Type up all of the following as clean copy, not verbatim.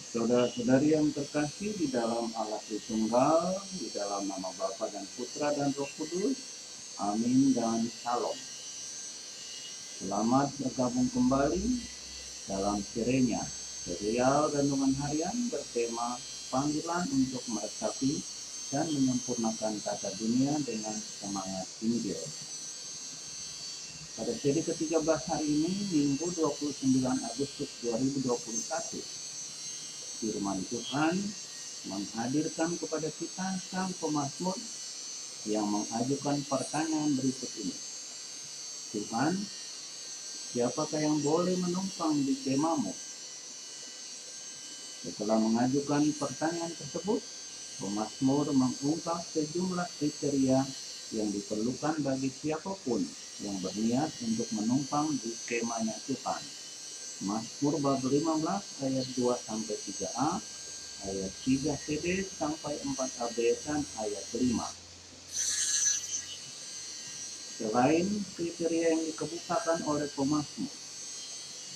Saudara-saudari yang terkasih di dalam Allah Tritunggal, di dalam nama Bapa dan Putra dan Roh Kudus, amin dan shalom. Selamat bergabung kembali dalam serinya, serial Renungan Harian bertema panggilan untuk meresapi dan menyempurnakan tata dunia dengan semangat Injil. Pada seri ke-13 hari ini, Minggu 29 Agustus 2021, firman Tuhan menghadirkan kepada kita sang pemazmur yang mengajukan pertanyaan berikut ini. Tuhan, siapakah yang boleh menumpang di kemahmu? Setelah mengajukan pertanyaan tersebut, pemazmur mengungkap sejumlah kriteria yang diperlukan bagi siapapun yang berniat untuk menumpang di kemahnya Tuhan. Mazmur bab 15 ayat 2-3a, ayat 3cd sampai 4ab dan ayat 5. Selain kriteria yang dikemukakan oleh pemazmur,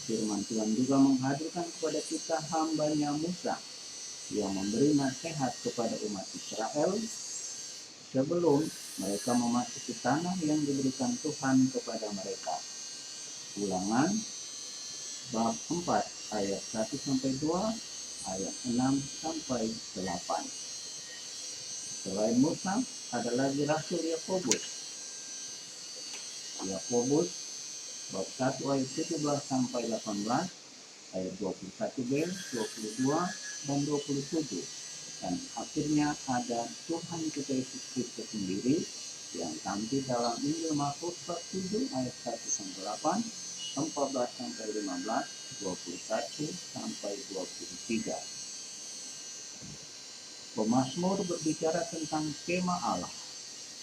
firman Tuhan juga menghadirkan kepada kita hambanya Musa yang memberi nasihat kepada umat Israel sebelum mereka memasuki tanah yang diberikan Tuhan kepada mereka. Ulangan bab 4 ayat 1-2, ayat 6-8. Selain Musa, ada lagi Rasul Yakobus bab 1 ayat 17-18, ayat 21b, 22, dan 27. Dan akhirnya ada Tuhan kita Yesus Kristus sendiri yang tampil dalam Injil Markus bab 7 ayat 1-8, 14-15, 21-23. Pemazmur berbicara tentang kemah Allah,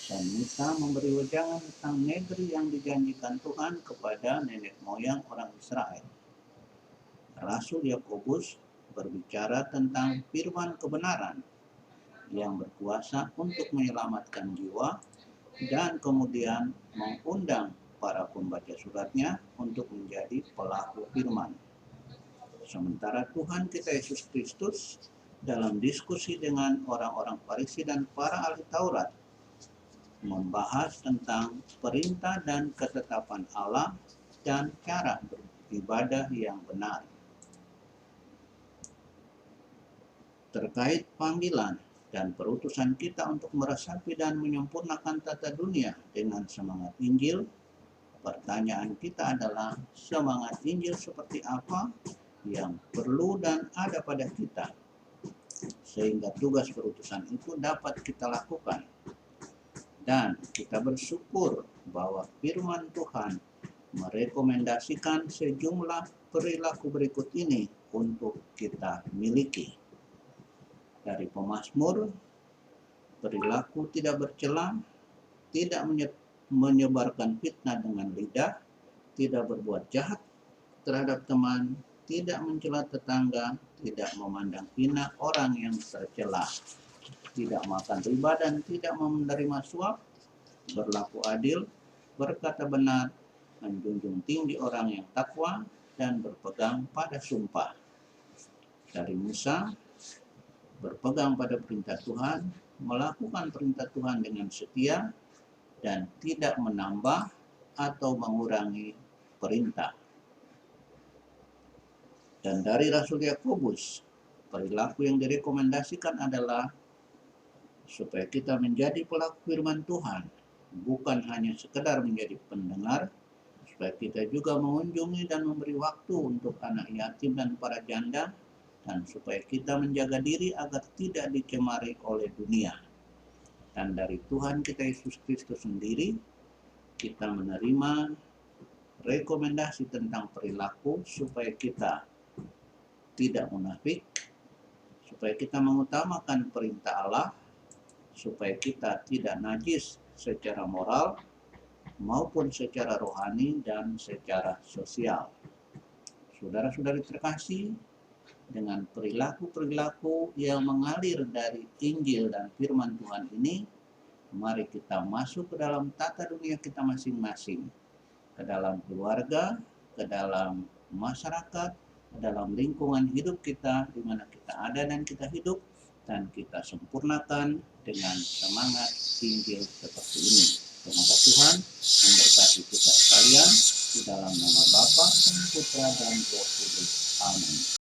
dan Musa memberi wejangan tentang negeri yang dijanjikan Tuhan kepada nenek moyang orang Israel. Rasul Yakobus berbicara tentang firman kebenaran yang berkuasa untuk menyelamatkan jiwa dan kemudian mengundang para pembaca suratnya untuk menjadi pelaku firman. Sementara Tuhan kita Yesus Kristus dalam diskusi dengan orang-orang Farisi dan para ahli Taurat membahas tentang perintah dan ketetapan Allah dan cara beribadah yang benar. Terkait panggilan dan perutusan kita untuk meresapi dan menyempurnakan tata dunia dengan semangat Injil, pertanyaan kita adalah semangat Injil seperti apa yang perlu dan ada pada kita, sehingga tugas perutusan itu dapat kita lakukan. Dan kita bersyukur bahwa firman Tuhan merekomendasikan sejumlah perilaku berikut ini untuk kita miliki. Dari pemazmur, perilaku tidak bercela, tidak menyebarkan fitnah dengan lidah, tidak berbuat jahat terhadap teman, tidak mencela tetangga, tidak memandang hina orang yang tercela, tidak makan riba dan tidak menerima suap, berlaku adil, berkata benar, menjunjung tinggi orang yang takwa, dan berpegang pada sumpah. Dari Musa, berpegang pada perintah Tuhan, melakukan perintah Tuhan dengan setia, dan tidak menambah atau mengurangi perintah. Dan dari Rasul Yakobus, perilaku yang direkomendasikan adalah supaya kita menjadi pelaku firman Tuhan, bukan hanya sekedar menjadi pendengar, supaya kita juga mengunjungi dan memberi waktu untuk anak yatim dan para janda, dan supaya kita menjaga diri agar tidak dicemari oleh dunia. Dan dari Tuhan kita Yesus Kristus sendiri, kita menerima rekomendasi tentang perilaku supaya kita tidak munafik, supaya kita mengutamakan perintah Allah, supaya kita tidak najis secara moral maupun secara rohani dan secara sosial. Saudara-saudari terkasih, dengan perilaku-perilaku yang mengalir dari Injil dan firman Tuhan ini, mari kita masuk ke dalam tata dunia kita masing-masing, ke dalam keluarga, ke dalam masyarakat, dalam lingkungan hidup kita, di mana kita ada dan kita hidup, dan kita sempurnakan dengan semangat Injil seperti ini. Semoga Tuhan memberkati kita sekalian di dalam nama Bapa, dan Putra, dan Roh Kudus. Amin.